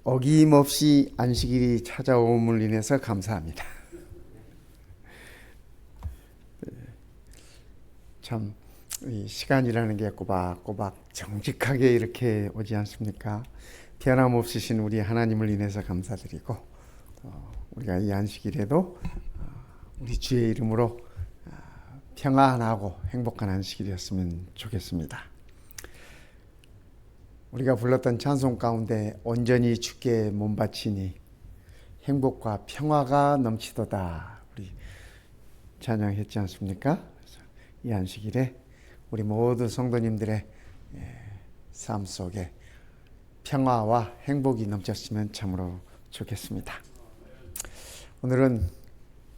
어김없이 안식일이 찾아옴을 인해서 감사합니다. 참 이 시간이라는 게 꼬박꼬박 정직하게 이렇게 오지 않습니까? 변함없으신 우리 하나님을 인해서 감사드리고 우리가 이 안식일에도 우리 주의 이름으로 평안하고 행복한 안식일이었으면 좋겠습니다. 우리가 불렀던 찬송 가운데 온전히 주께 몸바치니 행복과 평화가 넘치도다 우리 찬양했지 않습니까? 그래서 이 안식일에 우리 모두 성도님들의 삶 속에 평화와 행복이 넘쳤으면 참으로 좋겠습니다. 오늘은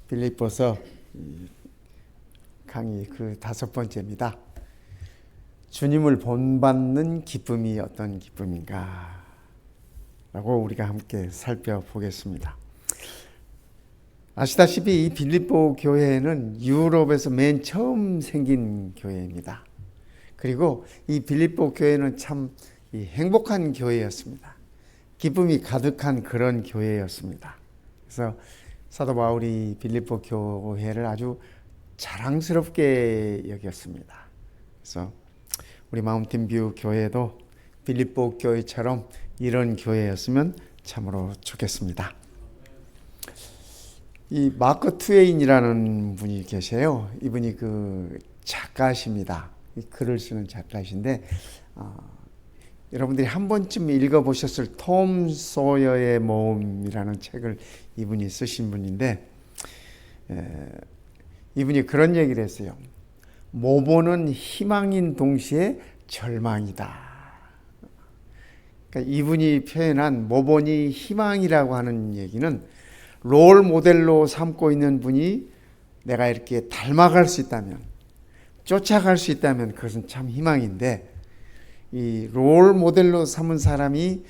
빌립보서 강의 그 5번째입니다. 주님을 본받는 기쁨이 어떤 기쁨인가 라고 우리가 함께 살펴보겠습니다. 아시다시피 이 빌립보 교회는 유럽에서 맨 처음 생긴 교회입니다. 그리고 이 빌립보 교회는 참 행복한 교회였습니다. 기쁨이 가득한 그런 교회였습니다. 그래서 사도 바울이 빌립보 교회를 아주 자랑스럽게 여겼습니다. 그래서 우리 마운틴뷰 교회도 빌립보 교회처럼 이런 교회였으면 참으로 좋겠습니다. 이 마크 트웨인이라는 분이 계세요. 이분이 그 작가십니다. 글을 쓰는 작가신데 여러분들이 한 번쯤 읽어보셨을 톰 소여의 모험이라는 책을 이분이 쓰신 분인데 이분이 그런 얘기를 했어요. 모보는 희망인 동시에 절망이다. 그러니까 이분이 표현한 모본이 희망이라고 하는 얘기는 롤 모델로 삼고 있는 분이 내가 이렇게 닮아갈 수 있다면, 쫓아갈 수 있다면 그것은 참 희망인데 이 롤 모델로 삼은 사람이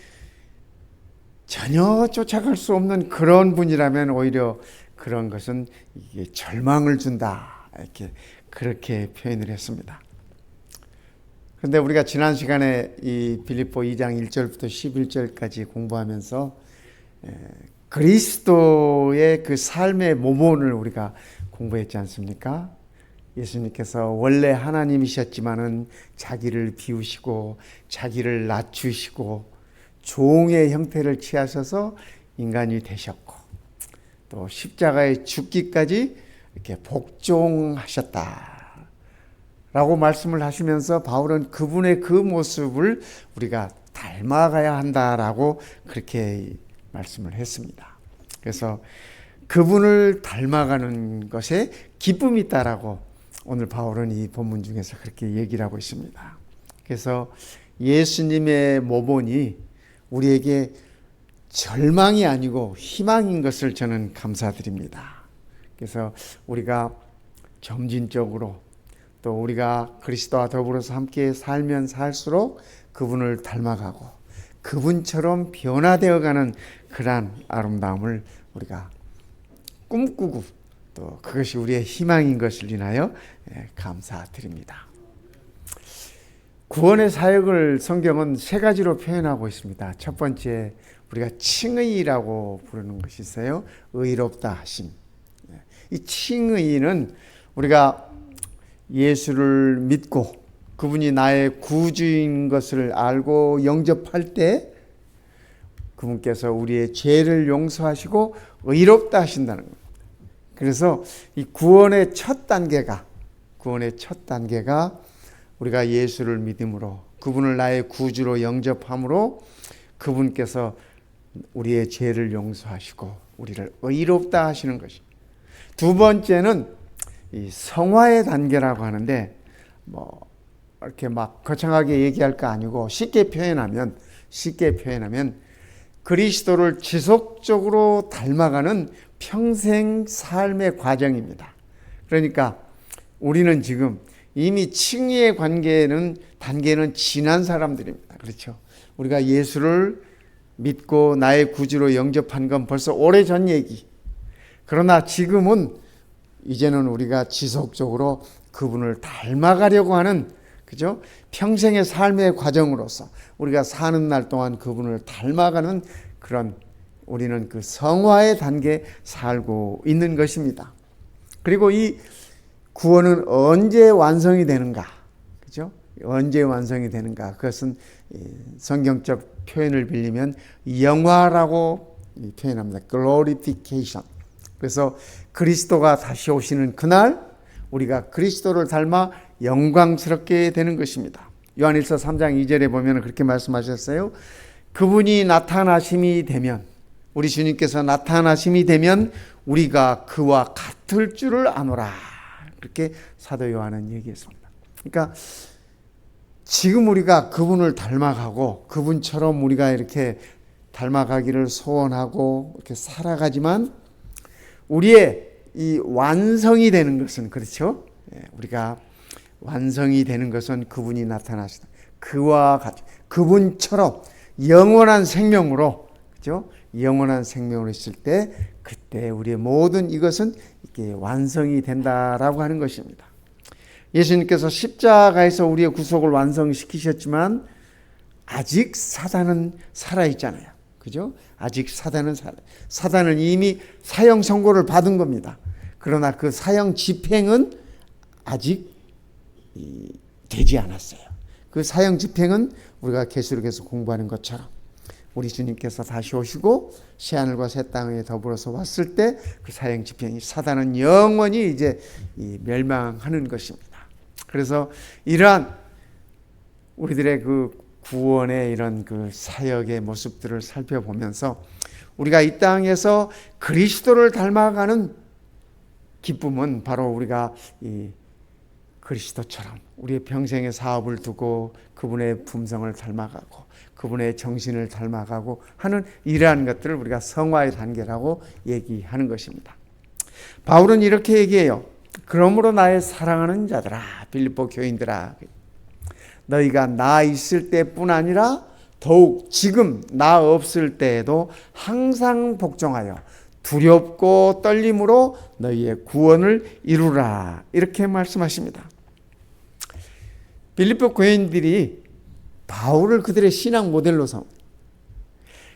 전혀 쫓아갈 수 없는 그런 분이라면 오히려 그런 것은 이게 절망을 준다. 이렇게 그렇게 표현을 했습니다. 그런데 우리가 지난 시간에 이 빌립보 2장 1절부터 11절까지 공부하면서 그리스도의 그 삶의 모본을 우리가 공부했지 않습니까? 예수님께서 원래 하나님이셨지만은 자기를 비우시고 자기를 낮추시고 종의 형태를 취하셔서 인간이 되셨고 또 십자가에 죽기까지 이렇게 복종하셨다 라고 말씀을 하시면서 바울은 그분의 그 모습을 우리가 닮아가야 한다라고 그렇게 말씀을 했습니다. 그래서 그분을 닮아가는 것에 기쁨이 있다라고 오늘 바울은 이 본문 중에서 그렇게 얘기를 하고 있습니다. 그래서 예수님의 모본이 우리에게 절망이 아니고 희망인 것을 저는 감사드립니다. 그래서 우리가 점진적으로 또 우리가 그리스도와 더불어서 함께 살면 살수록 그분을 닮아가고 그분처럼 변화되어가는 그러한 아름다움을 우리가 꿈꾸고 또 그것이 우리의 희망인 것을 인하여 감사드립니다. 구원의 사역을 성경은 3가지로 표현하고 있습니다. 첫 번째 우리가 칭의라고 부르는 것이 있어요. 의롭다 하심. 이 칭의는 우리가 예수를 믿고 그분이 나의 구주인 것을 알고 영접할 때 그분께서 우리의 죄를 용서하시고 의롭다 하신다는 겁니다. 그래서 이 구원의 첫 단계가 우리가 예수를 믿음으로 그분을 나의 구주로 영접함으로 그분께서 우리의 죄를 용서하시고 우리를 의롭다 하시는 것입니다. 두 번째는 이 성화의 단계라고 하는데 이렇게 막 거창하게 얘기할 거 아니고 쉽게 표현하면 그리스도를 지속적으로 닮아가는 평생 삶의 과정입니다. 그러니까 우리는 지금 이미 칭의의 단계는 지난 사람들입니다. 그렇죠? 우리가 예수를 믿고 나의 구주로 영접한 건 벌써 오래전 얘기. 그러나 지금은 이제는 우리가 지속적으로 그분을 닮아가려고 하는 그죠? 평생의 삶의 과정으로서 우리가 사는 날 동안 그분을 닮아가는 그런 우리는 그 성화의 단계에 살고 있는 것입니다. 그리고 이 구원은 언제 완성이 되는가? 그죠? 언제 완성이 되는가? 그것은 성경적 표현을 빌리면 영화라고 표현합니다. glorification. 그래서 그리스도가 다시 오시는 그날 우리가 그리스도를 닮아 영광스럽게 되는 것입니다. 요한일서 3장 2절에 보면 그렇게 말씀하셨어요. 그분이 나타나심이 되면, 우리 주님께서 나타나심이 되면 우리가 그와 같을 줄을 아노라. 그렇게 사도 요한은 얘기했습니다. 그러니까 지금 우리가 그분을 닮아가고 그분처럼 우리가 이렇게 닮아가기를 소원하고 이렇게 살아가지만 우리의 이 완성이 되는 것은, 그렇죠? 우리가 완성이 되는 것은 그분이 나타나시다. 그와 같이 그분처럼 영원한 생명으로, 그죠? 영원한 생명으로 있을 때 그때 우리의 모든 이것은 이렇게 완성이 된다라고 하는 것입니다. 예수님께서 십자가에서 우리의 구속을 완성시키셨지만 아직 사단은 살아있잖아요. 그죠? 아직 사단은 사단은 이미 사형 선고를 받은 겁니다. 그러나 그 사형 집행은 아직 되지 않았어요. 그 사형 집행은 우리가 계시록에서 공부하는 것처럼 우리 주님께서 다시 오시고 새하늘과 새 땅에 더불어서 왔을 때 그 사형 집행이, 사단은 영원히 이제 멸망하는 것입니다. 그래서 이러한 우리들의 그 구원의 이런 그 사역의 모습들을 살펴보면서 우리가 이 땅에서 그리스도를 닮아가는 기쁨은 바로 우리가 이 그리스도처럼 우리의 평생의 사업을 두고 그분의 품성을 닮아가고 그분의 정신을 닮아가고 하는 이러한 것들을 우리가 성화의 단계라고 얘기하는 것입니다. 바울은 이렇게 얘기해요. 그러므로 나의 사랑하는 자들아, 빌립보 교인들아, 너희가 나 있을 때뿐 아니라 더욱 지금 나 없을 때에도 항상 복종하여 두렵고 떨림으로 너희의 구원을 이루라. 이렇게 말씀하십니다. 빌립보 교인들이 바울을 그들의 신앙 모델로 삼습니다.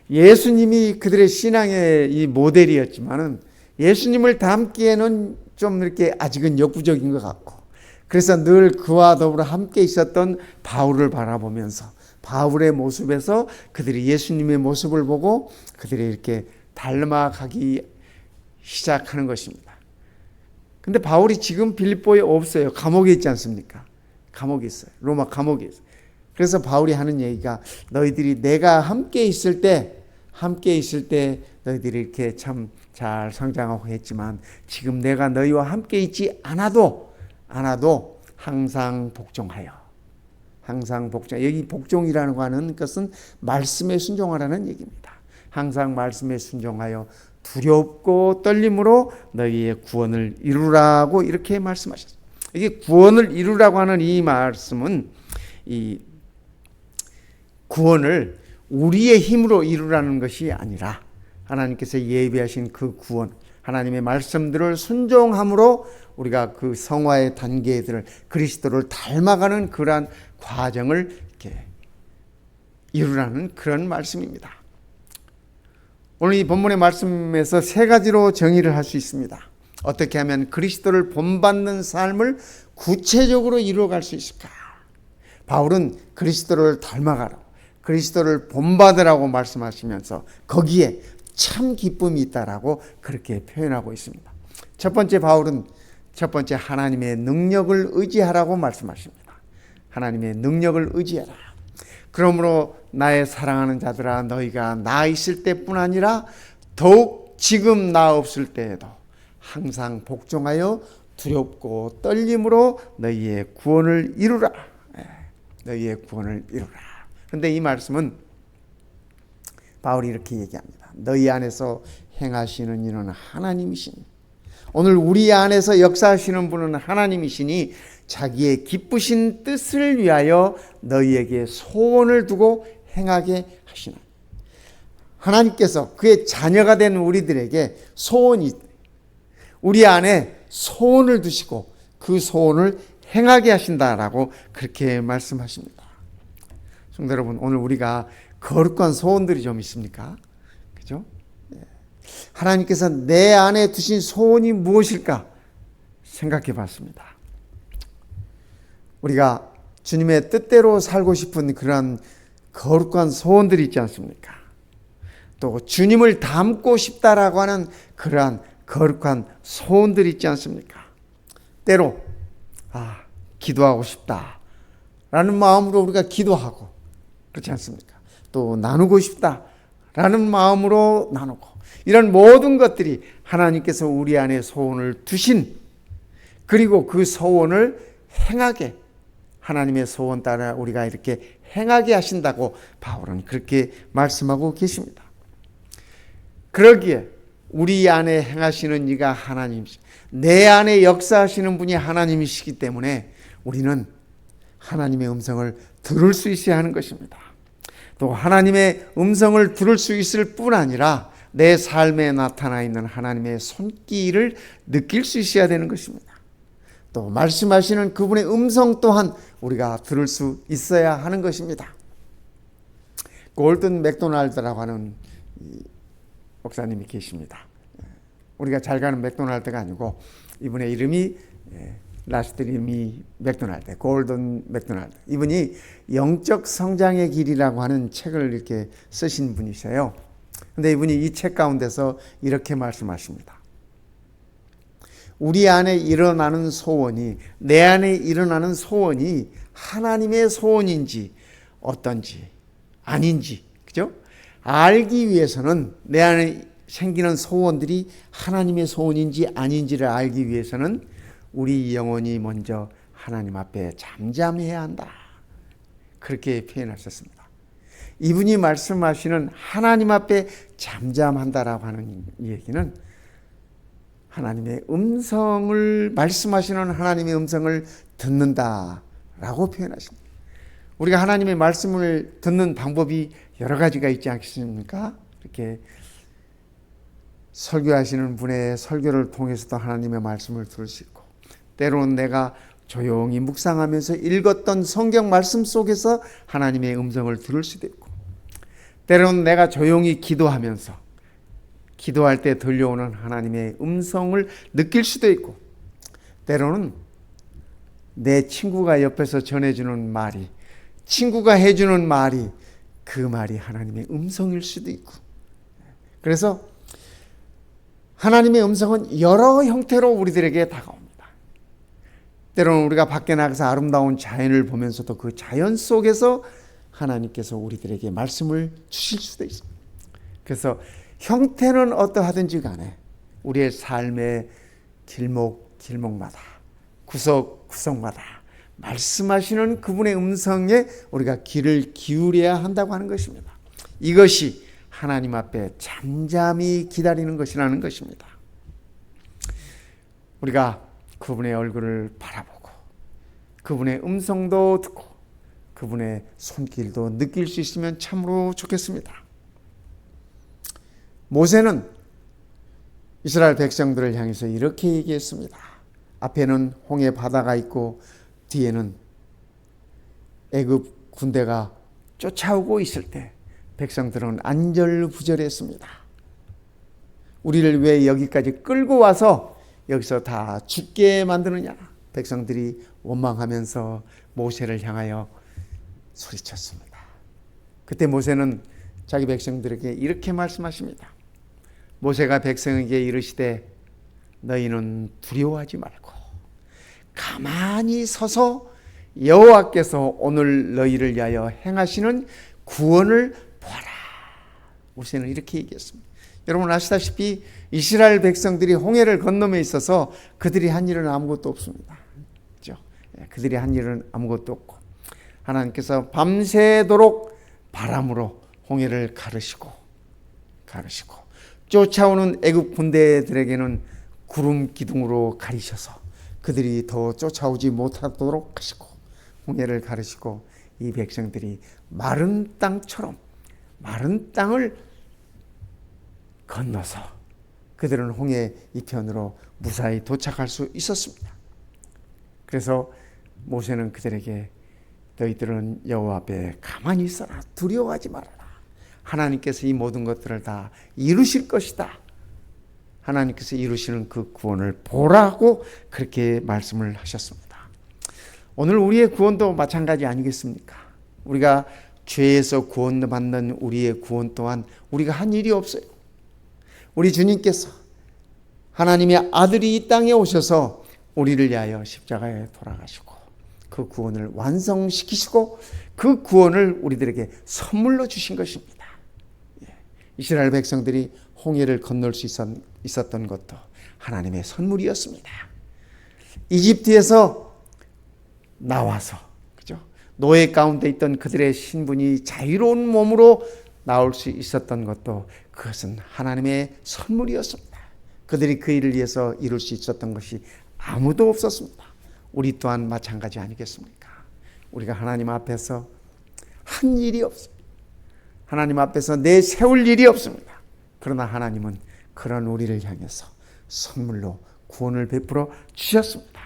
예수님이 그들의 신앙의 이 모델이었지만은 예수님을 닮기에는 좀 이렇게 아직은 역부족인 것 같고, 그래서 늘 그와 더불어 함께 있었던 바울을 바라보면서 바울의 모습에서 그들이 예수님의 모습을 보고 그들이 이렇게 닮아가기 시작하는 것입니다. 근데 바울이 지금 빌립보에 없어요. 감옥에 있지 않습니까? 감옥에 있어요. 로마 감옥에 있어요. 그래서 바울이 하는 얘기가 너희들이 내가 함께 있을 때 너희들이 이렇게 참 잘 성장하고 했지만 지금 내가 너희와 함께 있지 않아도 항상 복종하여. 항상 복종. 여기 복종이라는 거 하는 것은 말씀에 순종하라는 얘기입니다. 항상 말씀에 순종하여 두렵고 떨림으로 너희의 구원을 이루라고 이렇게 말씀하셨습니다. 이게 구원을 이루라고 하는 이 말씀은 이 구원을 우리의 힘으로 이루라는 것이 아니라 하나님께서 예비하신 그 구원, 하나님의 말씀들을 순종함으로 우리가 그 성화의 단계들을 그리스도를 닮아가는 그러한 과정을 이렇게 이루라는 그런 말씀입니다. 오늘 이 본문의 말씀에서 세 가지로 정의를 할 수 있습니다. 어떻게 하면 그리스도를 본받는 삶을 구체적으로 이루어갈 수 있을까? 바울은 그리스도를 닮아가라고, 그리스도를 본받으라고 말씀하시면서 거기에 참 기쁨이 있다라고 그렇게 표현하고 있습니다. 첫 번째, 바울은 첫 번째 하나님의 능력을 의지하라고 말씀하십니다. 하나님의 능력을 의지하라. 그러므로 나의 사랑하는 자들아, 너희가 나 있을 때뿐 아니라 더욱 지금 나 없을 때에도 항상 복종하여 두렵고 떨림으로 너희의 구원을 이루라. 너희의 구원을 이루라. 그런데 이 말씀은 바울이 이렇게 얘기합니다. 너희 안에서 행하시는 이는 하나님이시니, 오늘 우리 안에서 역사하시는 분은 하나님이시니 자기의 기쁘신 뜻을 위하여 너희에게 소원을 두고 행하게 하시나. 하나님께서 그의 자녀가 된 우리들에게 소원이, 우리 안에 소원을 두시고 그 소원을 행하게 하신다라고 그렇게 말씀하십니다. 성도 여러분, 오늘 우리가 거룩한 소원들이 좀 있습니까? 그죠? 하나님께서 내 안에 두신 소원이 무엇일까 생각해 봤습니다. 우리가 주님의 뜻대로 살고 싶은 그러한 거룩한 소원들이 있지 않습니까? 또 주님을 닮고 싶다라고 하는 그러한 거룩한 소원들이 있지 않습니까? 때로 기도하고 싶다라는 마음으로 우리가 기도하고, 그렇지 않습니까? 또 나누고 싶다라는 마음으로 나누고, 이런 모든 것들이 하나님께서 우리 안에 소원을 두신, 그리고 그 소원을 행하게, 하나님의 소원 따라 우리가 이렇게 행하게 하신다고 바울은 그렇게 말씀하고 계십니다. 그러기에 우리 안에 행하시는 이가 하나님이시, 내 안에 역사하시는 분이 하나님이시기 때문에 우리는 하나님의 음성을 들을 수 있어야 하는 것입니다. 또 하나님의 음성을 들을 수 있을 뿐 아니라 내 삶에 나타나 있는 하나님의 손길을 느낄 수 있어야 되는 것입니다. 또 말씀하시는 그분의 음성 또한 우리가 들을 수 있어야 하는 것입니다. 골든 맥도날드라고 하는 목사님이 계십니다. 우리가 잘 가는 맥도날드가 아니고 이분의 이름이 라스트리미 맥도날드, 골든 맥도날드. 이분이 영적 성장의 길이라고 하는 책을 이렇게 쓰신 분이세요. 근데 이분이 이 책 가운데서 이렇게 말씀하십니다. 우리 안에 일어나는 소원이, 내 안에 일어나는 소원이 하나님의 소원인지 어떤지 아닌지, 그죠? 알기 위해서는, 내 안에 생기는 소원들이 하나님의 소원인지 아닌지를 알기 위해서는 우리 영혼이 먼저 하나님 앞에 잠잠해야 한다. 그렇게 표현하셨습니다. 이분이 말씀하시는 하나님 앞에 잠잠한다라고 하는 얘기는 하나님의 음성을, 말씀하시는 하나님의 음성을 듣는다라고 표현하십니다. 우리가 하나님의 말씀을 듣는 방법이 여러 가지가 있지 않겠습니까? 이렇게 설교하시는 분의 설교를 통해서도 하나님의 말씀을 들을 수 있고, 때로는 내가 조용히 묵상하면서 읽었던 성경 말씀 속에서 하나님의 음성을 들을 수도 있고, 때로는 내가 조용히 기도하면서 기도할 때 들려오는 하나님의 음성을 느낄 수도 있고, 때로는 내 친구가 옆에서 전해주는 말이, 친구가 해주는 말이, 그 말이 하나님의 음성일 수도 있고, 그래서 하나님의 음성은 여러 형태로 우리들에게 다가옵니다. 때로는 우리가 밖에 나가서 아름다운 자연을 보면서도 그 자연 속에서 하나님께서 우리들에게 말씀을 주실 수도 있습니다. 그래서 형태는 어떠하든지 간에 우리의 삶의 길목마다, 구석구석마다 말씀하시는 그분의 음성에 우리가 귀를 기울여야 한다고 하는 것입니다. 이것이 하나님 앞에 잠잠히 기다리는 것이라는 것입니다. 우리가 그분의 얼굴을 바라보고 그분의 음성도 듣고 그분의 손길도 느낄 수 있으면 참으로 좋겠습니다. 모세는 이스라엘 백성들을 향해서 이렇게 얘기했습니다. 앞에는 홍해 바다가 있고 뒤에는 애굽 군대가 쫓아오고 있을 때 백성들은 안절부절했습니다. 우리를 왜 여기까지 끌고 와서 여기서 다 죽게 만드느냐? 백성들이 원망하면서 모세를 향하여 소리쳤습니다. 그때 모세는 자기 백성들에게 이렇게 말씀하십니다. 모세가 백성에게 이르시되 너희는 두려워하지 말고 가만히 서서 여호와께서 오늘 너희를 위하여 행하시는 구원을 보아라. 모세는 이렇게 얘기했습니다. 여러분 아시다시피 이스라엘 백성들이 홍해를 건너에 있어서 그들이 한 일은 아무것도 없습니다. 그렇죠? 그들이 한 일은 아무것도 없고 하나님께서 밤새도록 바람으로 홍해를 가르시고 쫓아오는 애굽 군대들에게는 구름 기둥으로 가리셔서 그들이 더 쫓아오지 못하도록 하시고 홍해를 가르시고 이 백성들이 마른 땅을 건너서 그들은 홍해 이편으로 무사히 도착할 수 있었습니다. 그래서 모세는 그들에게 너희들은 여호와 앞에 가만히 있어라. 두려워하지 말아라. 하나님께서 이 모든 것들을 다 이루실 것이다. 하나님께서 이루시는 그 구원을 보라고 그렇게 말씀을 하셨습니다. 오늘 우리의 구원도 마찬가지 아니겠습니까? 우리가 죄에서 구원받는 우리의 구원 또한 우리가 한 일이 없어요. 우리 주님께서 하나님의 아들이 이 땅에 오셔서 우리를 위하여 십자가에 돌아가시고 그 구원을 완성시키시고 그 구원을 우리들에게 선물로 주신 것입니다. 이스라엘 백성들이 홍해를 건널 수 있었던 것도 하나님의 선물이었습니다. 이집트에서 나와서 그죠? 노예 가운데 있던 그들의 신분이 자유로운 몸으로 나올 수 있었던 것도 그것은 하나님의 선물이었습니다. 그들이 그 일을 위해서 이룰 수 있었던 것이 아무도 없었습니다. 우리 또한 마찬가지 아니겠습니까? 우리가 하나님 앞에서 한 일이 없습니다. 하나님 앞에서 내세울 일이 없습니다. 그러나 하나님은 그런 우리를 향해서 선물로 구원을 베풀어 주셨습니다.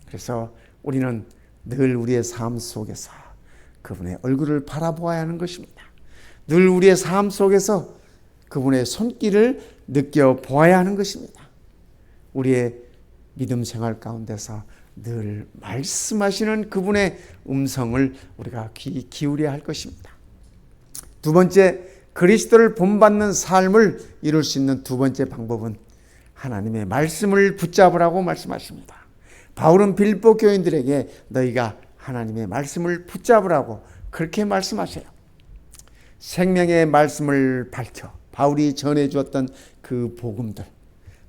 그래서 우리는 늘 우리의 삶 속에서 그분의 얼굴을 바라보아야 하는 것입니다. 늘 우리의 삶 속에서 그분의 손길을 느껴보아야 하는 것입니다. 우리의 믿음 생활 가운데서 늘 말씀하시는 그분의 음성을 우리가 귀 기울여야 할 것입니다. 두 번째, 그리스도를 본받는 삶을 이룰 수 있는 두 번째 방법은 하나님의 말씀을 붙잡으라고 말씀하십니다. 바울은 빌립보 교인들에게 너희가 하나님의 말씀을 붙잡으라고 그렇게 말씀하세요. 생명의 말씀을 밝혀 바울이 전해주었던 그 복음들,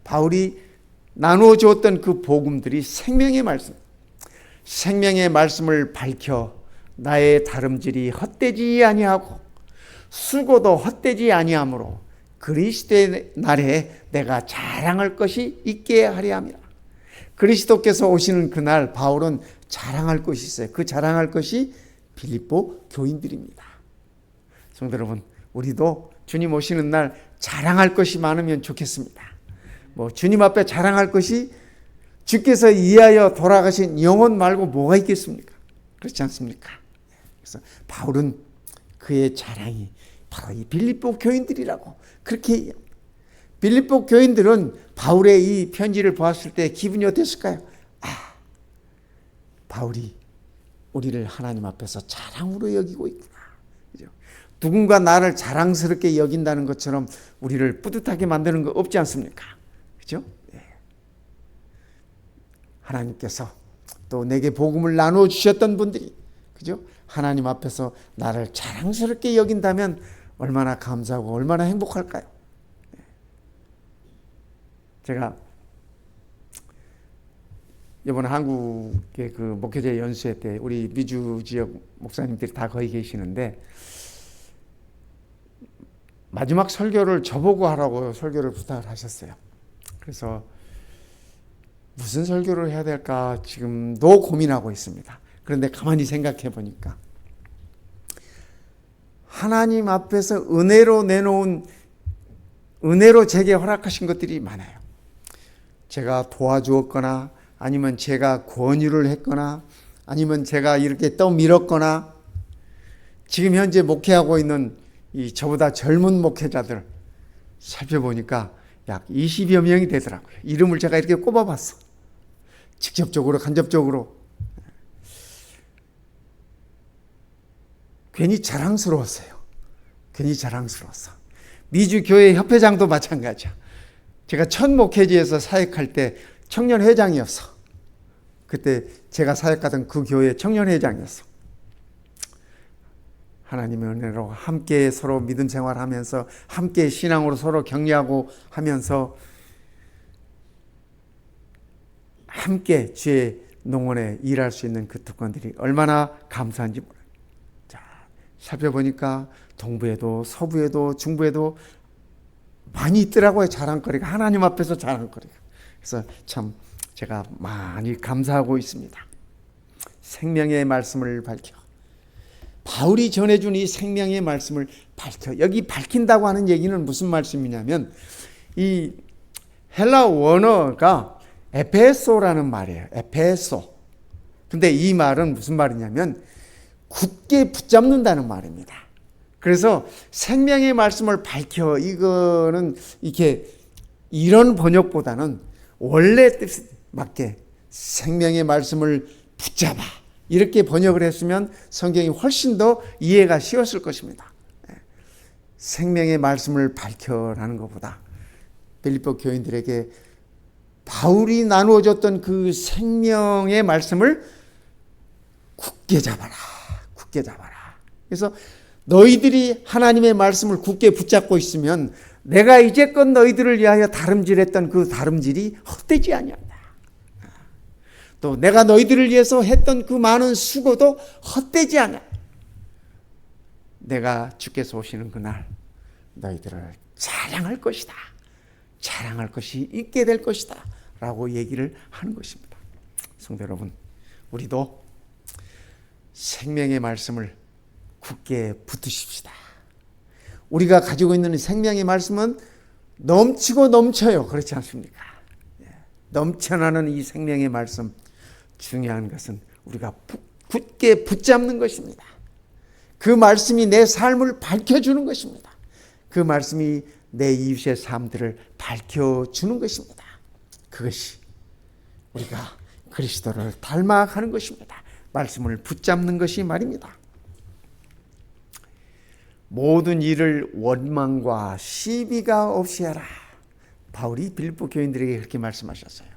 바울이 나누어 주었던 그 복음들이 생명의 말씀, 생명의 말씀을 밝혀 나의 다름질이 헛되지 아니하고 수고도 헛되지 아니하므로 그리스도의 날에 내가 자랑할 것이 있게 하려 함이라. 그리스도께서 오시는 그날 바울은 자랑할 것이 있어요. 그 자랑할 것이 빌립보 교인들입니다. 성도 여러분, 우리도 주님 오시는 날 자랑할 것이 많으면 좋겠습니다. 주님 앞에 자랑할 것이 주께서 이하여 돌아가신 영혼 말고 뭐가 있겠습니까? 그렇지 않습니까? 그래서 바울은 그의 자랑이 바로 이 빌립보 교인들이라고 그렇게 얘기합니다. 빌립보 교인들은 바울의 이 편지를 보았을 때 기분이 어땠을까요? 바울이 우리를 하나님 앞에서 자랑으로 여기고 있구나. 그죠? 누군가 나를 자랑스럽게 여긴다는 것처럼 우리를 뿌듯하게 만드는 거 없지 않습니까? 그죠? 하나님께서 또 내게 복음을 나누어 주셨던 분들이, 그죠? 하나님 앞에서 나를 자랑스럽게 여긴다면 얼마나 감사하고 얼마나 행복할까요? 제가 이번에 한국의 그 목회자 연수회 때 우리 미주 지역 목사님들이 다 거기 계시는데 마지막 설교를 저보고 하라고 설교를 부탁을 하셨어요. 그래서 무슨 설교를 해야 될까 지금도 고민하고 있습니다. 그런데 가만히 생각해 보니까 하나님 앞에서 은혜로 내놓은, 은혜로 제게 허락하신 것들이 많아요. 제가 도와주었거나 아니면 제가 권유를 했거나 아니면 제가 이렇게 떠밀었거나 지금 현재 목회하고 있는 이 저보다 젊은 목회자들 살펴보니까 약 20여 명이 되더라고요. 이름을 제가 이렇게 꼽아봤어. 직접적으로 간접적으로. 괜히 자랑스러웠어요. 괜히 자랑스러웠어. 미주교회 협회장도 마찬가지야. 제가 첫 목회지에서 사역할 때 청년회장이었어. 그때 제가 사역하던 그 교회 청년회장이었어. 하나님의 은혜로 함께 서로 믿음 생활하면서 함께 신앙으로 서로 격려하고 하면서 함께 주의 농원에 일할 수 있는 그 특권들이 얼마나 감사한지 몰라요. 자, 살펴보니까 동부에도 서부에도 중부에도 많이 있더라고요. 자랑거리가. 하나님 앞에서 자랑거리가. 그래서 참 제가 많이 감사하고 있습니다. 생명의 말씀을 밝혀. 바울이 전해준 이 생명의 말씀을 밝혀. 여기 밝힌다고 하는 얘기는 무슨 말씀이냐면 이 헬라 원어가 에페소라는 말이에요. 에페소. 근데 이 말은 무슨 말이냐면 굳게 붙잡는다는 말입니다. 그래서 생명의 말씀을 밝혀, 이거는 이렇게 이런 번역보다는 원래 뜻에 맞게 생명의 말씀을 붙잡아, 이렇게 번역을 했으면 성경이 훨씬 더 이해가 쉬웠을 것입니다. 생명의 말씀을 밝혀라는 것보다 빌립보 교인들에게 바울이 나누어 줬던 그 생명의 말씀을 굳게 잡아라. 굳게 잡아라. 그래서 너희들이 하나님의 말씀을 굳게 붙잡고 있으면 내가 이제껏 너희들을 위하여 다름질했던 그 다름질이 헛되지 아니한다. 또 내가 너희들을 위해서 했던 그 많은 수고도 헛되지 않아. 내가 주께서 오시는 그날 너희들을 자랑할 것이다. 자랑할 것이 있게 될 것이다. 라고 얘기를 하는 것입니다. 성도 여러분, 우리도 생명의 말씀을 굳게 붙으십시다. 우리가 가지고 있는 생명의 말씀은 넘치고 넘쳐요. 그렇지 않습니까? 넘쳐나는 이 생명의 말씀, 중요한 것은 우리가 굳게 붙잡는 것입니다. 그 말씀이 내 삶을 밝혀주는 것입니다. 그 말씀이 내 이웃의 삶들을 밝혀주는 것입니다. 그것이 우리가 그리스도를 닮아가는 것입니다. 말씀을 붙잡는 것이 말입니다. 모든 일을 원망과 시비가 없이 하라. 바울이 빌립보 교인들에게 그렇게 말씀하셨어요.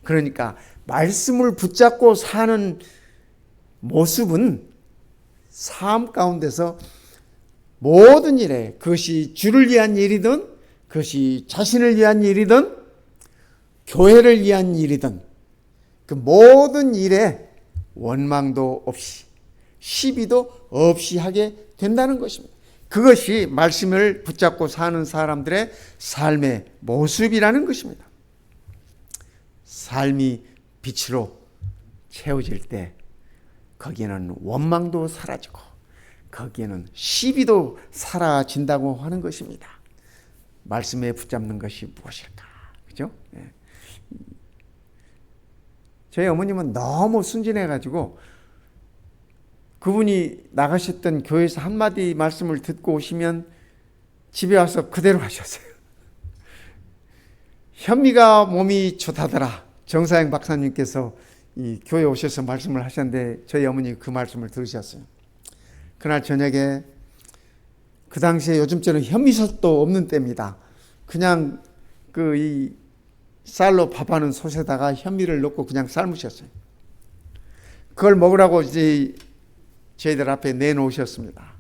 그러니까 말씀을 붙잡고 사는 모습은 삶 가운데서 모든 일에, 그것이 주를 위한 일이든 그것이 자신을 위한 일이든 교회를 위한 일이든 그 모든 일에 원망도 없이 시비도 없이 하게 된다는 것입니다. 그것이 말씀을 붙잡고 사는 사람들의 삶의 모습이라는 것입니다. 삶이 빛으로 채워질 때 거기에는 원망도 사라지고 거기에는 시비도 사라진다고 하는 것입니다. 말씀에 붙잡는 것이 무엇일까? 그죠? 네. 저희 어머님은 너무 순진해가지고 그분이 나가셨던 교회에서 한마디 말씀을 듣고 오시면 집에 와서 그대로 하셨어요. 현미가 몸이 좋다더라. 정사영 박사님께서 이 교회에 오셔서 말씀을 하셨는데 저희 어머니 그 말씀을 들으셨어요. 그날 저녁에, 그 당시에 요즘처럼 현미솥도 없는 때입니다. 그냥 이 쌀로 밥하는 솥에다가 현미를 넣고 그냥 삶으셨어요. 그걸 먹으라고 이제 저희들 앞에 내놓으셨습니다.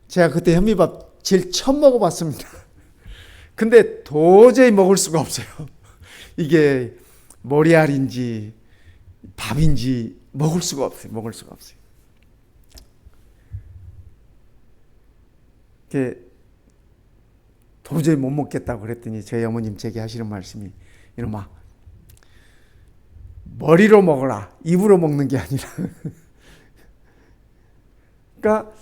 제가 그때 현미밥 제일 처음 먹어봤습니다. 근데 도저히 먹을 수가 없어요. 이게 머리알인지 밥인지 먹을 수가 없어요. 먹을 수가 없어요. 도저히 못 먹겠다고 그랬더니 저희 어머님 제게 하시는 말씀이, 이놈아, 머리로 먹어라. 입으로 먹는 게 아니라. 그러니까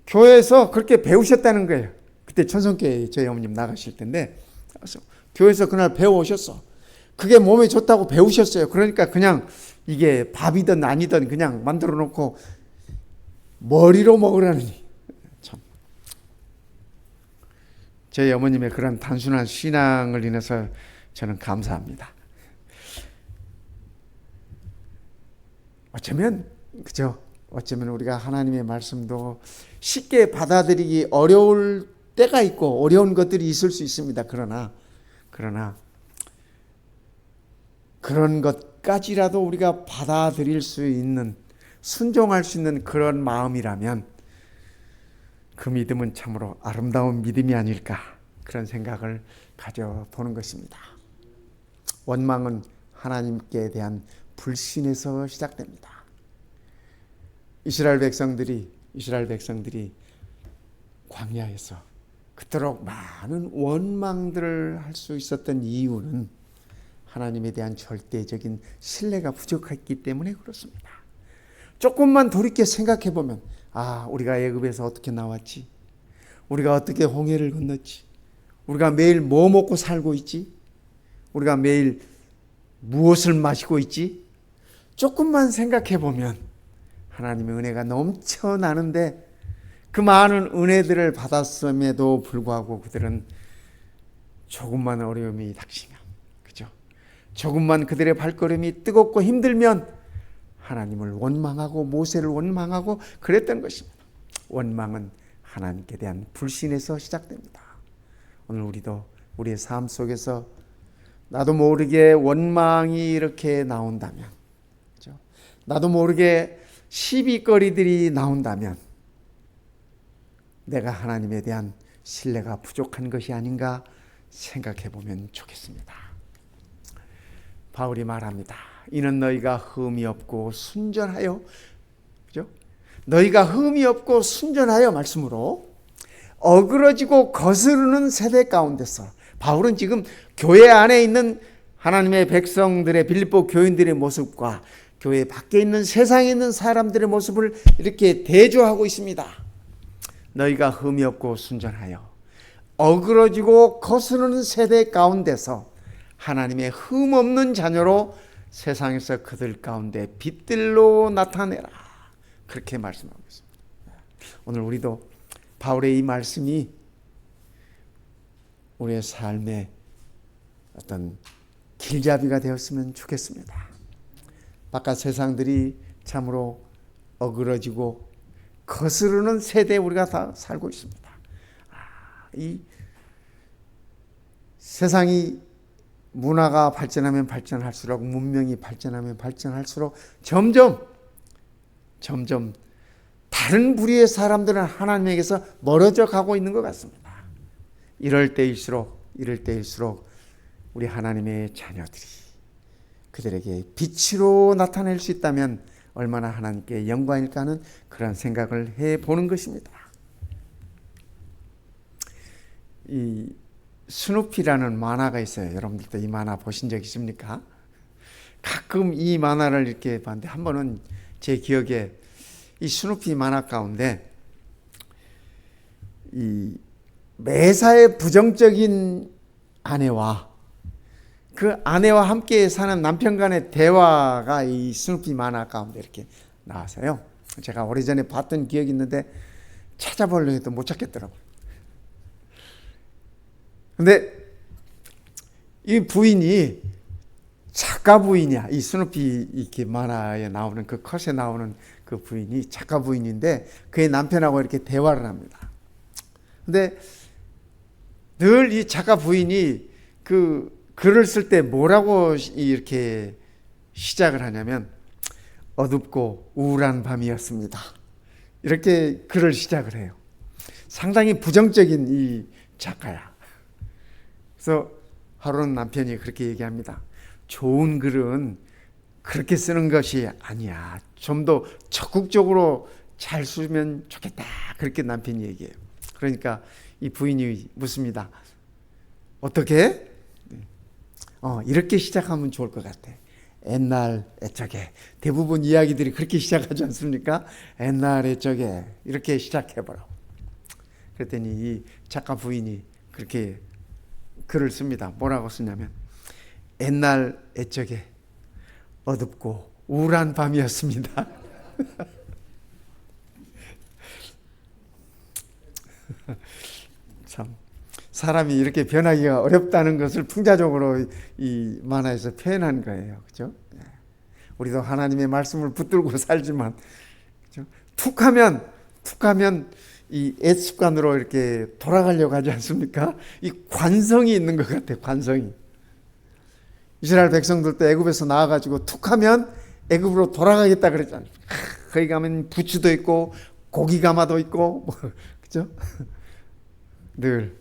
교회에서 그렇게 배우셨다는 거예요. 그때 천성교회 저희 어머님 나가실 텐데 교회에서 그날 배워오셨어. 그게 몸에 좋다고 배우셨어요. 그러니까 그냥 이게 밥이든 아니든 그냥 만들어 놓고 머리로 먹으라니. 참. 저희 어머님의 그런 단순한 신앙을 인해서 저는 감사합니다. 어쩌면 우리가 하나님의 말씀도 쉽게 받아들이기 어려울 때가 있고 어려운 것들이 있을 수 있습니다. 그러나 그런 것까지라도 우리가 받아들일 수 있는, 순종할 수 있는 그런 마음이라면 그 믿음은 참으로 아름다운 믿음이 아닐까, 그런 생각을 가져보는 것입니다. 원망은 하나님께 대한 불신에서 시작됩니다. 이스라엘 백성들이 광야에서 그토록 많은 원망들을 할 수 있었던 이유는 하나님에 대한 절대적인 신뢰가 부족했기 때문에 그렇습니다. 조금만 돌이켜 생각해 보면, 우리가 애굽에서 어떻게 나왔지? 우리가 어떻게 홍해를 건넜지? 우리가 매일 뭐 먹고 살고 있지? 우리가 매일 무엇을 마시고 있지? 조금만 생각해 보면 하나님의 은혜가 넘쳐나는데 그 많은 은혜들을 받았음에도 불구하고 그들은 조금만 어려움이 닥치면, 그죠? 조금만 그들의 발걸음이 뜨겁고 힘들면 하나님을 원망하고 모세를 원망하고 그랬던 것입니다. 원망은 하나님께 대한 불신에서 시작됩니다. 오늘 우리도 우리의 삶 속에서 나도 모르게 원망이 이렇게 나온다면, 그죠? 나도 모르게 시비거리들이 나온다면 내가 하나님에 대한 신뢰가 부족한 것이 아닌가 생각해 보면 좋겠습니다. 바울이 말합니다. 이는 너희가 흠이 없고 순전하여, 그죠? 너희가 흠이 없고 순전하여 말씀으로 어그러지고 거스르는 세대 가운데서, 바울은 지금 교회 안에 있는 하나님의 백성들의 빌립보 교인들의 모습과 교회 밖에 있는 세상에 있는 사람들의 모습을 이렇게 대조하고 있습니다. 너희가 흠이 없고 순전하여 어그러지고 거스르는 세대 가운데서 하나님의 흠 없는 자녀로 세상에서 그들 가운데 빛들로 나타내라. 그렇게 말씀하고 있습니다. 오늘 우리도 바울의 이 말씀이 우리의 삶의 어떤 길잡이가 되었으면 좋겠습니다. 바깥 세상들이 참으로 어그러지고 거스르는 세대에 우리가 다 살고 있습니다. 이 세상이 문화가 발전하면 발전할수록, 문명이 발전하면 발전할수록 점점 다른 부류의 사람들은 하나님에게서 멀어져 가고 있는 것 같습니다. 이럴 때일수록 우리 하나님의 자녀들이 그들에게 빛으로 나타낼 수 있다면 얼마나 하나님께 영광일까 하는 그런 생각을 해보는 것입니다. 이 스누피라는 만화가 있어요. 여러분들도 이 만화 보신 적 있습니까? 가끔 이 만화를 이렇게 봤는데 한 번은 제 기억에 이 스누피 만화 가운데 이 매사에 부정적인 아내와 그 아내와 함께 사는 남편 간의 대화가 이 스누피 만화 가운데 이렇게 나와서요. 제가 오래전에 봤던 기억이 있는데 찾아보려고 해도 못 찾겠더라고요. 근데 이 부인이 작가 부인이야. 이 스누피 이렇게 만화에 나오는 그 컷에 나오는 그 부인이 작가 부인인데 그의 남편하고 이렇게 대화를 합니다. 근데 늘 이 작가 부인이 그 글을 쓸 때 뭐라고 이렇게 시작을 하냐면 어둡고 우울한 밤이었습니다. 이렇게 글을 시작을 해요. 상당히 부정적인 이 작가야. 그래서 하루는 남편이 그렇게 얘기합니다. 좋은 글은 그렇게 쓰는 것이 아니야. 좀 더 적극적으로 잘 쓰면 좋겠다. 그렇게 남편이 얘기해요. 그러니까 이 부인이 묻습니다. 어떻게? 이렇게 시작하면 좋을 것 같아. 옛날 애적에 대부분 이야기들이 그렇게 시작하지 않습니까? 옛날 애적에 이렇게 시작해보라고. 그랬더니 이 작가 부인이 그렇게 글을 씁니다. 뭐라고 쓰냐면 옛날 애적에 어둡고 우울한 밤이었습니다. 참 사람이 이렇게 변하기가 어렵다는 것을 풍자적으로 이 만화에서 표현한 거예요. 그렇죠? 우리도 하나님의 말씀을 붙들고 살지만 그렇죠? 툭하면 이 옛습관으로 이렇게 돌아가려고 하지 않습니까? 이 관성이 있는 것 같아요. 관성이. 이스라엘 백성들도 애굽에서 나와가지고 툭하면 애굽으로 돌아가겠다 그랬잖아요. 거기 가면 부추도 있고 고기 가마도 있고 그죠? 늘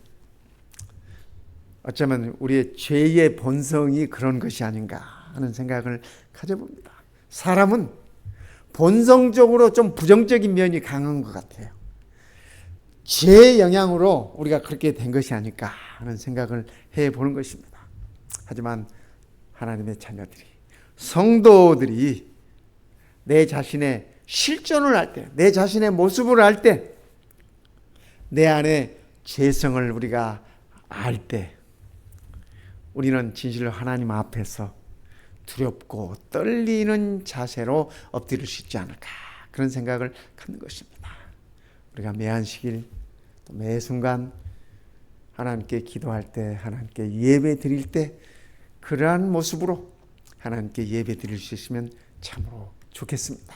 어쩌면 우리의 죄의 본성이 그런 것이 아닌가 하는 생각을 가져봅니다. 사람은 본성적으로 좀 부정적인 면이 강한 것 같아요. 죄의 영향으로 우리가 그렇게 된 것이 아닐까 하는 생각을 해보는 것입니다. 하지만 하나님의 자녀들이, 성도들이 내 자신의 실존을 할 때, 내 자신의 모습을 알 때, 내 안에 죄성을 우리가 알 때, 우리는 진실로 하나님 앞에서 두렵고 떨리는 자세로 엎드릴 수 있지 않을까, 그런 생각을 갖는 것입니다. 우리가 매 안식일 또 매 순간 하나님께 기도할 때, 하나님께 예배 드릴 때 그러한 모습으로 하나님께 예배 드릴 수 있으면 참으로 좋겠습니다.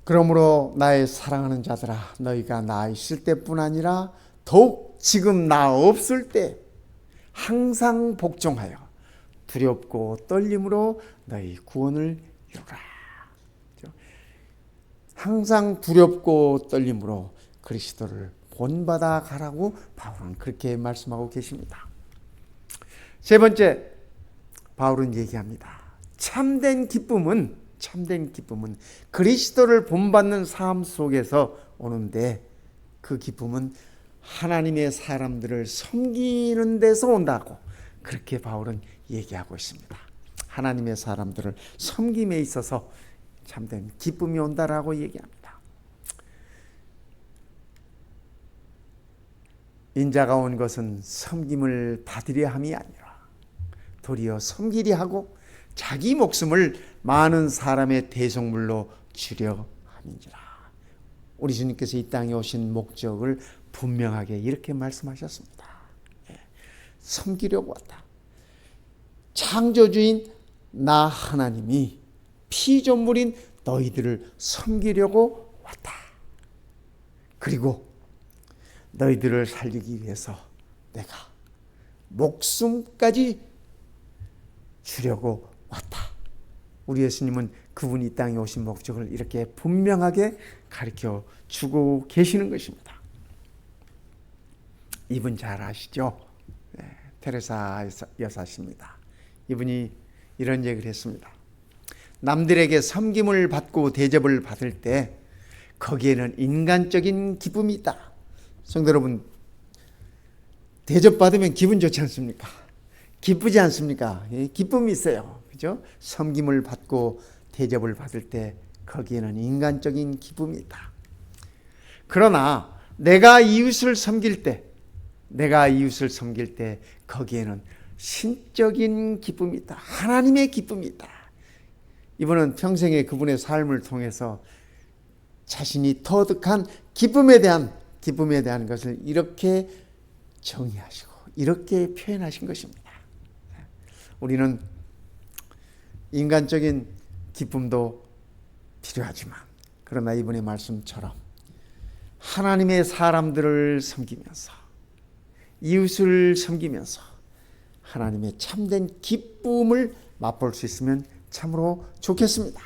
그러므로 나의 사랑하는 자들아, 너희가 나 있을 때뿐 아니라 더욱 지금 나 없을 때 항상 복종하여 두렵고 떨림으로 너희 구원을 이루라. 항상 두렵고 떨림으로 그리스도를 본받아 가라고 바울은 그렇게 말씀하고 계십니다. 세 번째, 바울은 얘기합니다. 참된 기쁨은 그리스도를 본받는 삶 속에서 오는데, 그 기쁨은 하나님의 사람들을 섬기는 데서 온다고 그렇게 바울은 얘기하고 있습니다. 하나님의 사람들을 섬김에 있어서 참된 기쁨이 온다라고 얘기합니다. 인자가 온 것은 섬김을 받으려 함이 아니라 도리어 섬기려 하고 자기 목숨을 많은 사람의 대속물로 주려 함인지라. 우리 주님께서 이 땅에 오신 목적을 분명하게 이렇게 말씀하셨습니다. 섬기려고 왔다. 창조주인 나 하나님이 피조물인 너희들을 섬기려고 왔다. 그리고 너희들을 살리기 위해서 내가 목숨까지 주려고 왔다. 우리 예수님은 그분이 이 땅에 오신 목적을 이렇게 분명하게 가르쳐 주고 계시는 것입니다. 이분 잘 아시죠? 테레사 여사십니다. 이분이 이런 얘기를 했습니다. 남들에게 섬김을 받고 대접을 받을 때 거기에는 인간적인 기쁨이 있다. 성도 여러분, 대접받으면 기분 좋지 않습니까? 기쁘지 않습니까? 기쁨이 있어요. 그죠? 섬김을 받고 대접을 받을 때 거기에는 인간적인 기쁨이 있다. 그러나 내가 이웃을 섬길 때 거기에는 신적인 기쁨이 있다. 하나님의 기쁨이 있다. 이분은 평생에 그분의 삶을 통해서 자신이 터득한 기쁨에 대한 것을 이렇게 정의하시고 이렇게 표현하신 것입니다. 우리는 인간적인 기쁨도 필요하지만, 그러나 이분의 말씀처럼 하나님의 사람들을 섬기면서 이웃을 섬기면서 하나님의 참된 기쁨을 맛볼 수 있으면 참으로 좋겠습니다.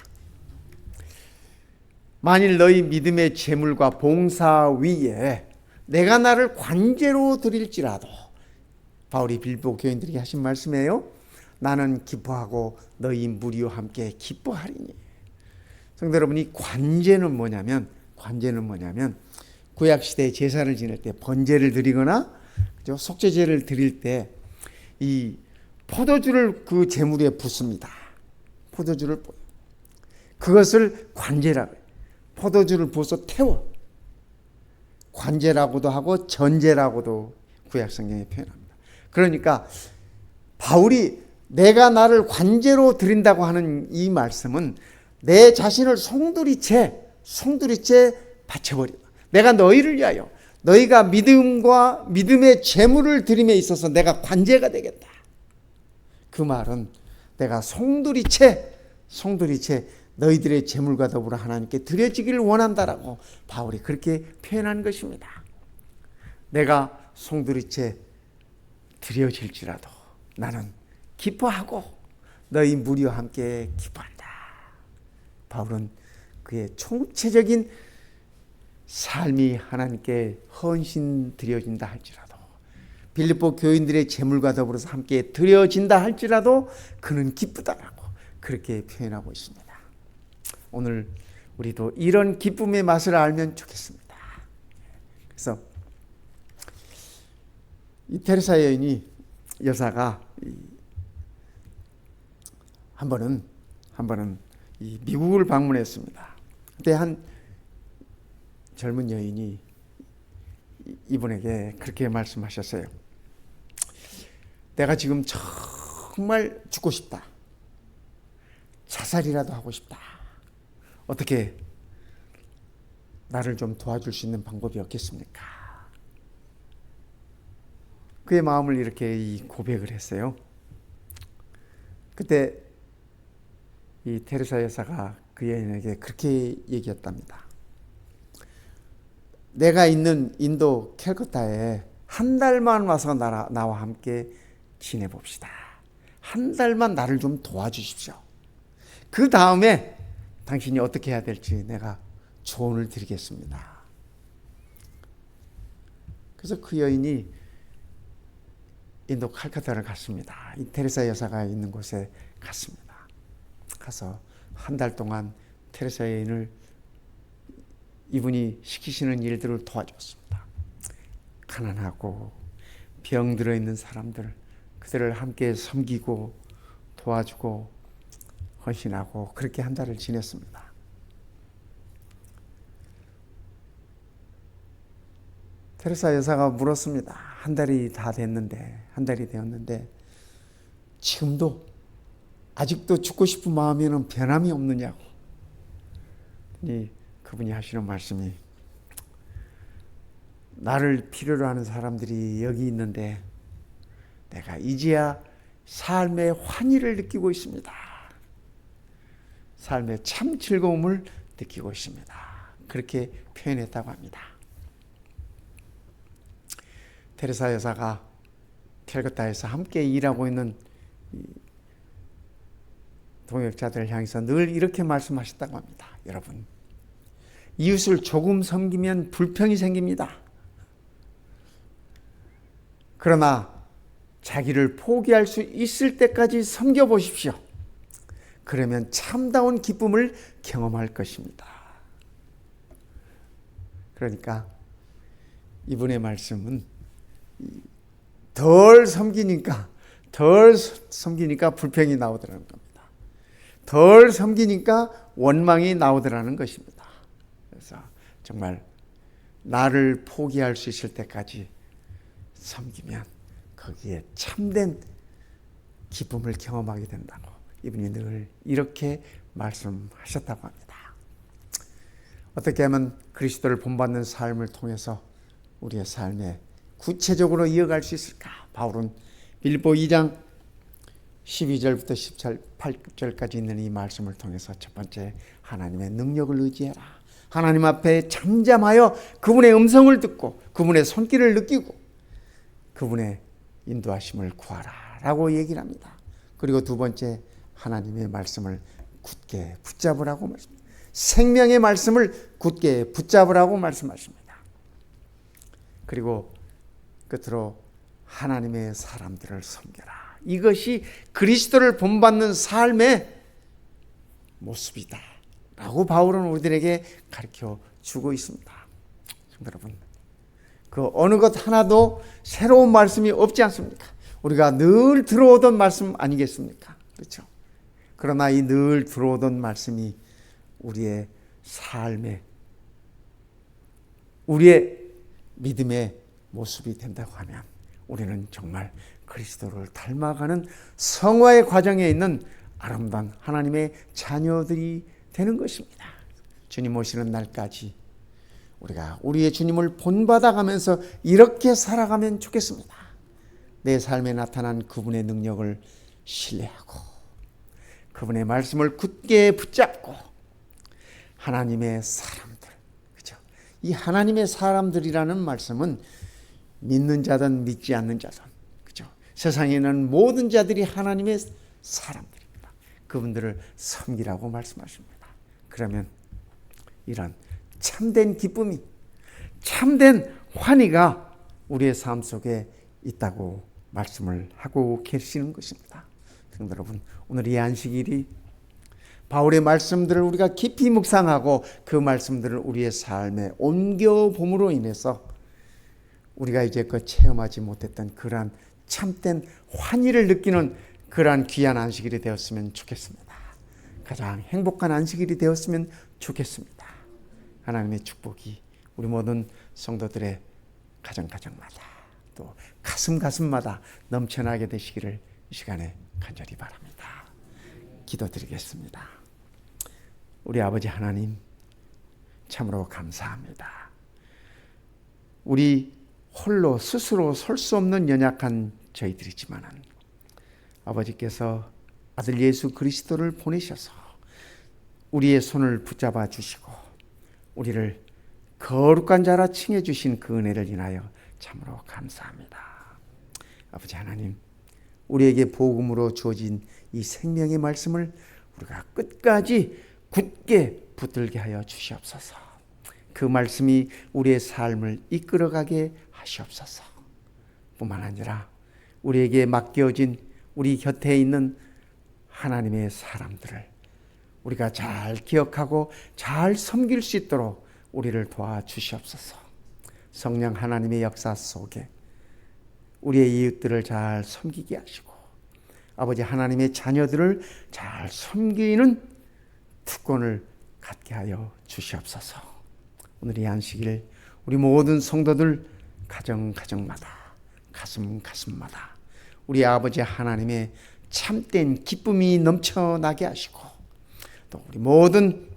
만일 너희 믿음의 재물과 봉사 위에 내가 나를 관제로 드릴지라도, 바울이 빌보 교인들에게 하신 말씀이에요. 나는 기뻐하고 너희 무리와 함께 기뻐하리니. 성도 여러분, 이 관제는 뭐냐면 구약시대에 제사를 지낼 때 번제를 드리거나 속죄제를 드릴 때 이 포도주를 그 제물 위에 붓습니다. 포도주를 그것을 관제라고 해요. 포도주를 부어서 태워. 관제라고도 하고 전제라고도 구약성경에 표현합니다. 그러니까 바울이 내가 나를 관제로 드린다고 하는 이 말씀은 내 자신을 송두리째 바쳐버린다. 내가 너희를 위하여, 너희가 믿음과 믿음의 제물을 드림에 있어서 내가 관제가 되겠다. 그 말은 내가 송두리째 너희들의 제물과 더불어 하나님께 드려지기를 원한다라고 바울이 그렇게 표현한 것입니다. 내가 송두리째 드려질지라도 나는 기뻐하고 너희 무리와 함께 기뻐한다. 바울은 그의 총체적인 삶이 하나님께 헌신 드려진다 할지라도, 빌립보 교인들의 제물과 더불어서 함께 드려진다 할지라도 그는 기쁘다라고 그렇게 표현하고 있습니다. 오늘 우리도 이런 기쁨의 맛을 알면 좋겠습니다. 그래서 이 테레사 여사가 한 번은 이 미국을 방문했습니다. 그때 한 젊은 여인이 이분에게 그렇게 말씀하셨어요. 내가 지금 정말 죽고 싶다. 자살이라도 하고 싶다. 어떻게 나를 좀 도와줄 수 있는 방법이 없겠습니까? 그의 마음을 이렇게 이 고백을 했어요. 그때 이 테레사 여사가 그 여인에게 그렇게 얘기했답니다. 내가 있는 인도 캘커타에 한 달만 와서 나와 함께 지내봅시다. 한 달만 나를 좀 도와주십시오. 그 다음에 당신이 어떻게 해야 될지 내가 조언을 드리겠습니다. 그래서 그 여인이 인도 칼카타를 갔습니다. 이 테레사 여사가 있는 곳에 갔습니다. 가서 한 달 동안 테레사 여인을 이분이 시키시는 일들을 도와줬습니다. 가난하고 병 들어 있는 사람들, 그들을 함께 섬기고 도와주고 헌신하고 그렇게 한 달을 지냈습니다. 테레사 여사가 물었습니다. 한 달이 되었는데 지금도 아직도 죽고 싶은 마음에는 변함이 없느냐고. 그분이 하시는 말씀이, 나를 필요로 하는 사람들이 여기 있는데 내가 이제야 삶의 환희를 느끼고 있습니다. 삶의 참 즐거움을 느끼고 있습니다. 그렇게 표현했다고 합니다. 테레사 여사가 캘커타에서 함께 일하고 있는 동역자들을 향해서 늘 이렇게 말씀하셨다고 합니다. 여러분, 이웃을 조금 섬기면 불평이 생깁니다. 그러나 자기를 포기할 수 있을 때까지 섬겨보십시오. 그러면 참다운 기쁨을 경험할 것입니다. 그러니까 이분의 말씀은 덜 섬기니까 불평이 나오더라는 겁니다. 덜 섬기니까 원망이 나오더라는 것입니다. 그래서 정말 나를 포기할 수 있을 때까지 섬기면 거기에 참된 기쁨을 경험하게 된다고 이분이 늘 이렇게 말씀하셨다고 합니다. 어떻게 하면 그리스도를 본받는 삶을 통해서 우리의 삶에 구체적으로 이어갈 수 있을까? 바울은 빌립보 2장 12절부터 18절까지 있는 이 말씀을 통해서 첫 번째, 하나님의 능력을 의지해라. 하나님 앞에 잠잠하여 그분의 음성을 듣고 그분의 손길을 느끼고 그분의 인도하심을 구하라 라고 얘기를 합니다. 그리고 두 번째, 하나님의 말씀을 굳게 붙잡으라고 말씀합니다. 생명의 말씀을 굳게 붙잡으라고 말씀하십니다. 그리고 끝으로 하나님의 사람들을 섬겨라. 이것이 그리스도를 본받는 삶의 모습이다 라고 바울은 우리들에게 가르쳐 주고 있습니다. 여러분, 그 어느 것 하나도 새로운 말씀이 없지 않습니까? 우리가 늘 들어오던 말씀 아니겠습니까? 그렇죠? 그러나 이 늘 들어오던 말씀이 우리의 삶에, 우리의 믿음의 모습이 된다고 하면 우리는 정말 그리스도를 닮아가는 성화의 과정에 있는 아름다운 하나님의 자녀들이 되는 것입니다. 주님 오시는 날까지 우리가 우리의 주님을 본받아가면서 이렇게 살아가면 좋겠습니다. 내 삶에 나타난 그분의 능력을 신뢰하고 그분의 말씀을 굳게 붙잡고 하나님의 사람들, 그렇죠? 이 하나님의 사람들이라는 말씀은 믿는 자든 믿지 않는 자든, 그렇죠? 세상에 있는 모든 자들이 하나님의 사람들입니다. 그분들을 섬기라고 말씀하십니다. 그러면 이런 참된 기쁨이, 참된 환희가 우리의 삶 속에 있다고 말씀을 하고 계시는 것입니다. 성도 여러분, 오늘 이 안식일이 바울의 말씀들을 우리가 깊이 묵상하고 그 말씀들을 우리의 삶에 옮겨봄으로 인해서 우리가 이제껏 체험하지 못했던 그러한 참된 환희를 느끼는 그러한 귀한 안식일이 되었으면 좋겠습니다. 가장 행복한 안식일이 되었으면 좋겠습니다. 하나님의 축복이 우리 모든 성도들의 가정마다 또 가슴마다 넘쳐나게 되시기를 이 시간에 간절히 바랍니다. 기도드리겠습니다. 우리 아버지 하나님, 참으로 감사합니다. 우리 홀로 스스로 설 수 없는 연약한 저희들이지만은 아버지께서 아들 예수 그리스도를 보내셔서 우리의 손을 붙잡아 주시고 우리를 거룩한 자라 칭해 주신 그 은혜를 인하여 참으로 감사합니다. 아버지 하나님, 우리에게 복음으로 주어진 이 생명의 말씀을 우리가 끝까지 굳게 붙들게 하여 주시옵소서. 그 말씀이 우리의 삶을 이끌어가게 하시옵소서. 뿐만 아니라 우리에게 맡겨진 우리 곁에 있는 하나님의 사람들을 우리가 잘 기억하고 잘 섬길 수 있도록 우리를 도와주시옵소서. 성령 하나님의 역사 속에 우리의 이웃들을 잘 섬기게 하시고 아버지 하나님의 자녀들을 잘 섬기는 특권을 갖게 하여 주시옵소서. 오늘 이 안식일 우리 모든 성도들 가정마다 가슴마다 우리 아버지 하나님의 참된 기쁨이 넘쳐나게 하시고 또 우리 모든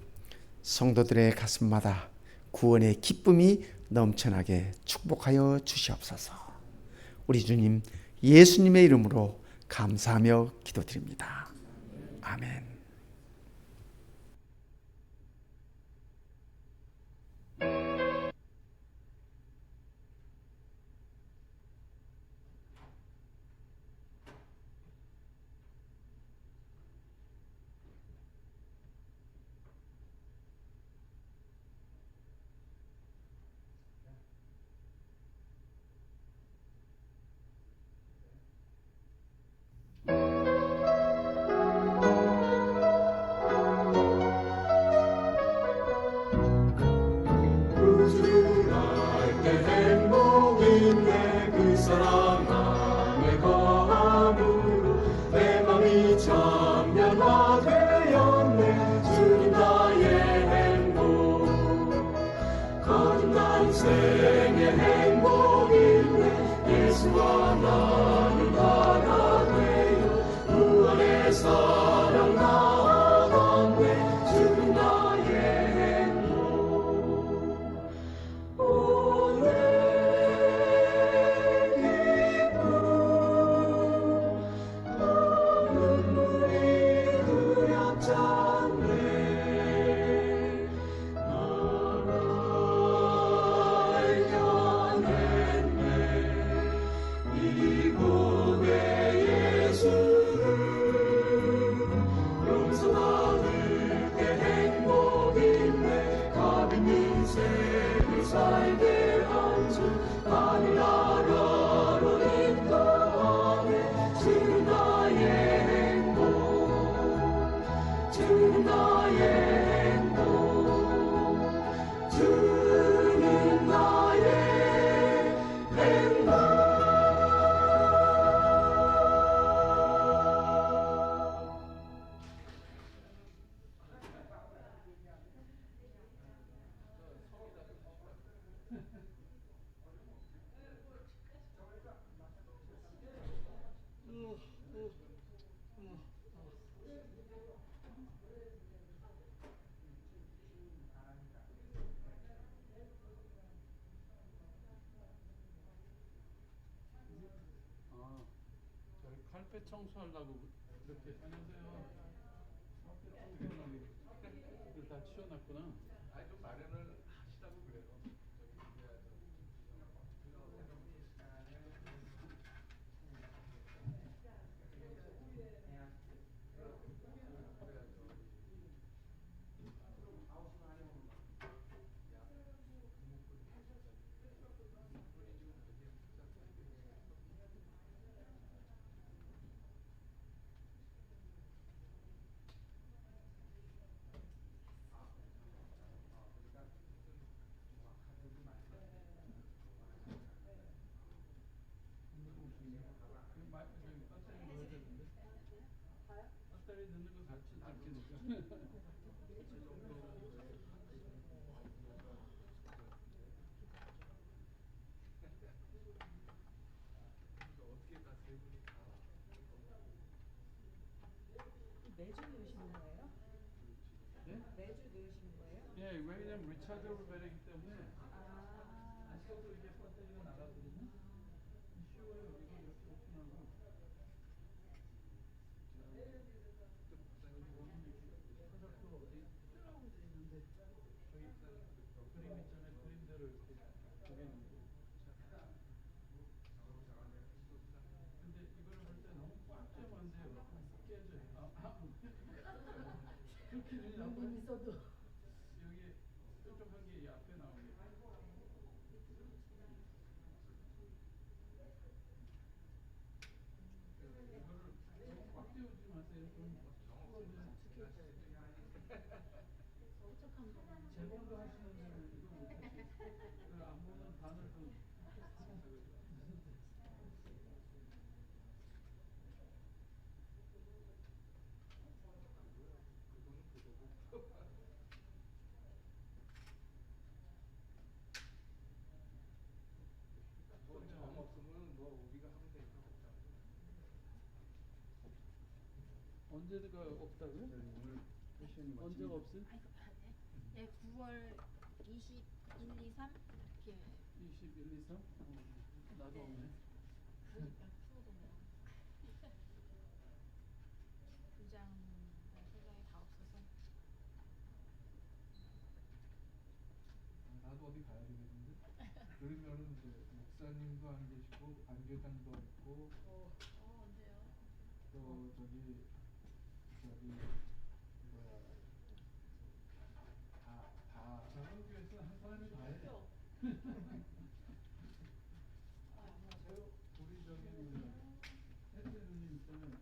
성도들의 가슴마다 구원의 기쁨이 넘쳐나게 축복하여 주시옵소서. 우리 주님 예수님의 이름으로 감사하며 기도드립니다. 아멘. 칼ペ청소하려고 그렇게 안녕하세요. 칼페 청소하려고 다 치워놨구나. 아니 좀 마련을 하시라고 그래요. 배터리 넣는 거 같이 느끼니까. 어떻게 다 세 분이 다 매주 넣으시는 거예요? 예? 매주 넣으시는 거예요? 예, 왜냐면 리차저블 배터리이기 때문에 아, 아직도 이게 배터리가 나가거든요. 쉬워요. 이거 이렇게 오픈하고. 화장도 어디 뜨라고 돼 있는데 저기 그림 있잖아요. 그림대로 이렇게 두개 놓고. 근데 이거를 할 때 너무 꽉 쥐면 안 돼요. 깨져요. 그렇게 눈이 나빠요. 있어도 여기 뾰족한 게 이 앞에 나오게. 이거를 너무 꽉 띄우지 마세요. 그럼 재본도 하시는 분은 이거 못하시. 안 보는 바늘도. 정 없으면 뭐 우리가 하면 되니까 걱정. 언제가 없다고요? 오늘 패션이 언제가 없어요? 아이고, 네, 9월 21, 2, 3 이렇게 21, 2, 3? 나도 없네. 프로도면 두장 생각이 다 없어서 나도 어디 가야 되겠는데. 그러면은 이제 목사님도 안 계시고 안교장도 없고 언제요? 또 저기 뭐야 다 작은 교회에서 한 사람이 다 해. 우리 저기 헤드님 있잖아요.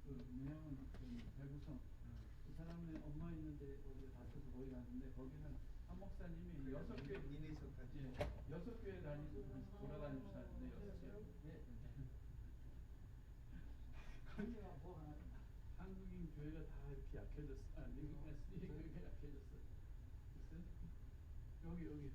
그 명은 배구성. 그 사람의 엄마 있는데 거기 다쳐서 거기 갔는데 거기는 한 목사님이 6개 미네소타. 예, 6교회 다니면서 돌아다니면서 하는데 6개. 예. 한국인 교회가 다 이렇게 약해졌어. 아, 미국 교회가 약해졌어. 글쎄? 여기